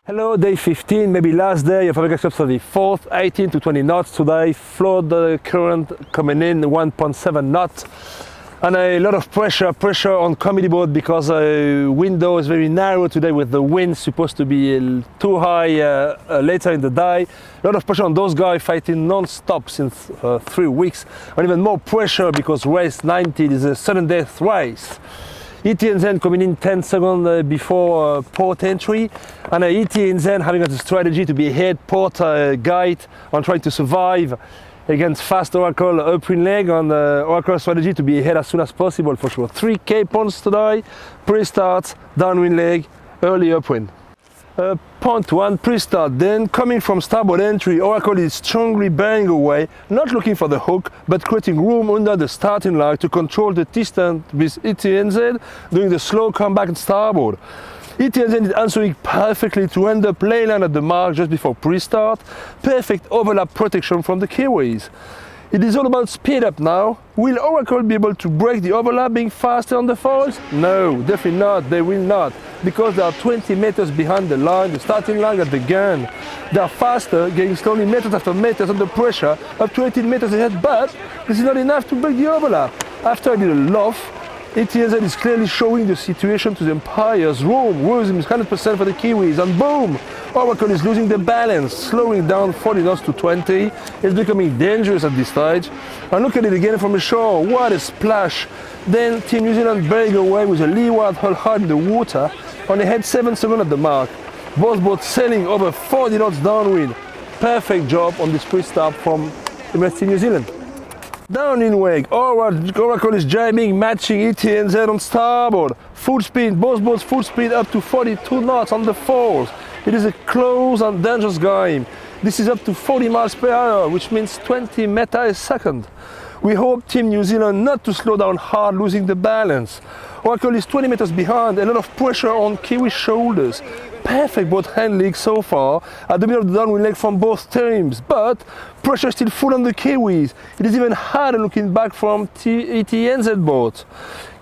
Hello, day 15, maybe last day of Webcam of the 4th, 18 to 20 knots today. Flood current coming in 1.7 knots. And a lot of pressure on comedy boat because window is very narrow today with the wind supposed to be too high later in the day. A lot of pressure on those guys fighting non-stop since 3 weeks. And even more pressure because race 19 is a sudden death race. ETNZ coming in 10 seconds before port entry, and ETNZ having a strategy to be ahead port guide on trying to survive against fast Oracle upwind leg, on Oracle strategy to be ahead as soon as possible for sure. 3K points today, pre-start, downwind leg, early upwind. Point 1, pre-start, then coming from starboard entry, Oracle is strongly bearing away, not looking for the hook, but creating room under the starting line to control the distance with ETNZ, doing the slow comeback at starboard. ETNZ is answering perfectly to end up leyline at the mark just before pre-start, perfect overlap protection from the Kiwis. It is all about speed up now. Will Oracle be able to break the overlap being faster on the foils? No, definitely not, they will not, because they are 20 meters behind the line, the starting line at the gun. They are faster, getting slowly meters after meters under pressure, up to 18 meters ahead, but this is not enough to break the overlap. After I did a loft, ETNZ is clearly showing the situation to the umpires. Rosa is 100% for the Kiwis, and boom! Oracle is losing the balance, slowing down 40 knots to 20. It's becoming dangerous at this stage. And look at it again from the shore, what a splash! Then Team New Zealand bearing away with a leeward hull hard in the water, on ahead 7 seconds at the mark. Both boats sailing over 40 knots downwind. Perfect job on this pre-start from Emirates Team New Zealand. Down in wake, Oracle is jamming, matching ETNZ on starboard. Full speed, both boats full speed up to 42 knots on the foils. It is a close and dangerous game. This is up to 40 miles per hour, which means 20 meters a second. We hope Team New Zealand not to slow down hard, losing the balance. Oracle is 20 meters behind, a lot of pressure on Kiwi shoulders. Perfect boat handling so far at the middle of the downwind leg from both teams, but pressure still full on the Kiwis. It is even harder looking back from ETNZ boat.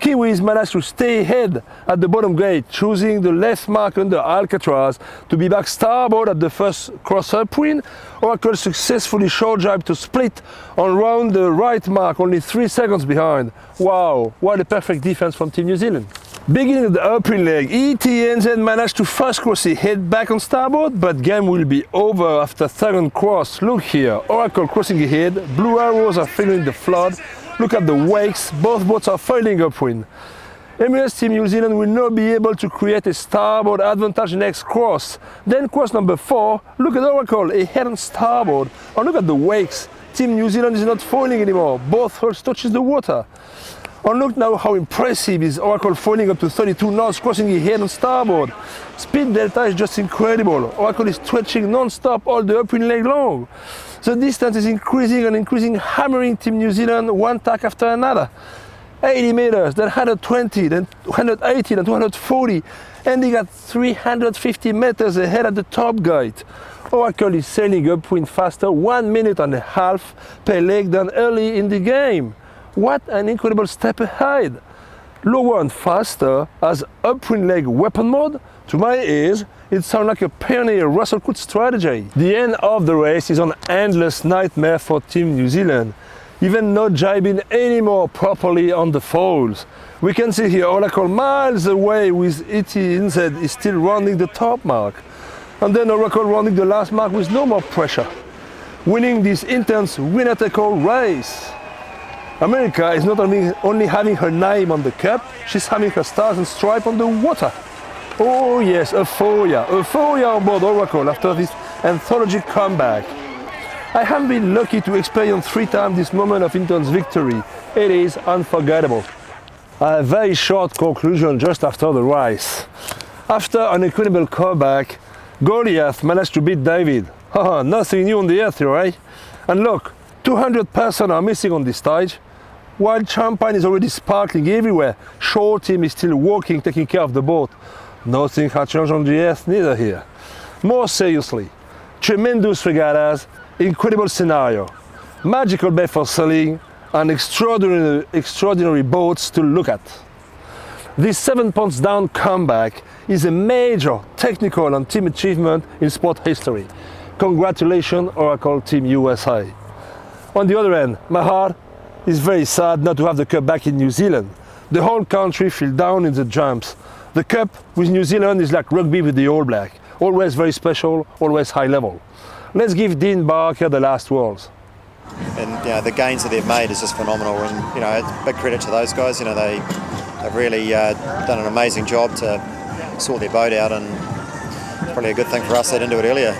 Kiwis managed to stay ahead at the bottom gate, choosing the left mark under Alcatraz to be back starboard at the first cross upwind. Oracle successfully short jibe to split on round the right mark, only 3 seconds behind. Wow, what a perfect defense from Team New Zealand. Beginning of the upwind leg, ETNZ managed to fast cross ahead back on starboard, but game will be over after second cross. Look here, Oracle crossing ahead, blue arrows are filling the flood. Look at the wakes, both boats are foiling upwind. Emirates Team New Zealand will not be able to create a starboard advantage next cross. Then cross number 4, look at Oracle ahead on starboard, and look at the wakes. Team New Zealand is not foiling anymore, both hulls touches the water. And look now how impressive is Oracle foiling up to 32 knots, crossing ahead on starboard. Speed delta is just incredible. Oracle is stretching non-stop all the upwind leg long. The distance is increasing and increasing, hammering Team New Zealand one tack after another. 80 meters, then 120, then 180, then 240, ending at 350 meters ahead at the top gate. Oracle is sailing upwind faster 1.5 minutes per leg than early in the game. What an incredible step ahead! Lower and faster as upwind leg weapon mode. To my ears, it sounds like a pioneer Russell Cook strategy. The end of the race is an endless nightmare for Team New Zealand. Even not jibing anymore properly on the foils. We can see here Oracle miles away with ETNZ is still rounding the top mark. And then Oracle rounding the last mark with no more pressure. Winning this intense winner-take-all race. America is not only having her name on the cup, she's having her stars and stripes on the water. Oh yes, euphoria on board Oracle after this anthology comeback. I have been lucky to experience 3 times this moment of intense victory. It is unforgettable. A very short conclusion just after the race. After an incredible comeback, Goliath managed to beat David. Nothing new on the earth here, eh? And look, 200 persons are missing on this stage, while champagne is already sparkling everywhere. Shore team is still working, taking care of the boat. Nothing has changed on the earth neither here. More seriously, tremendous regattas, incredible scenario, magical bay for sailing, and extraordinary boats to look at. This 7 points down comeback is a major technical and team achievement in sport history. Congratulations, Oracle Team USA. On the other hand, my heart is very sad not to have the cup back in New Zealand. The whole country fell down in the jumps. The cup with New Zealand is like rugby with the All Black. Always very special, always high level. Let's give Dean Barker the last words. And the gains that they've made is just phenomenal, and it's big credit to those guys. They've really done an amazing job to sort their boat out, and it's probably a good thing for us they didn't do it earlier.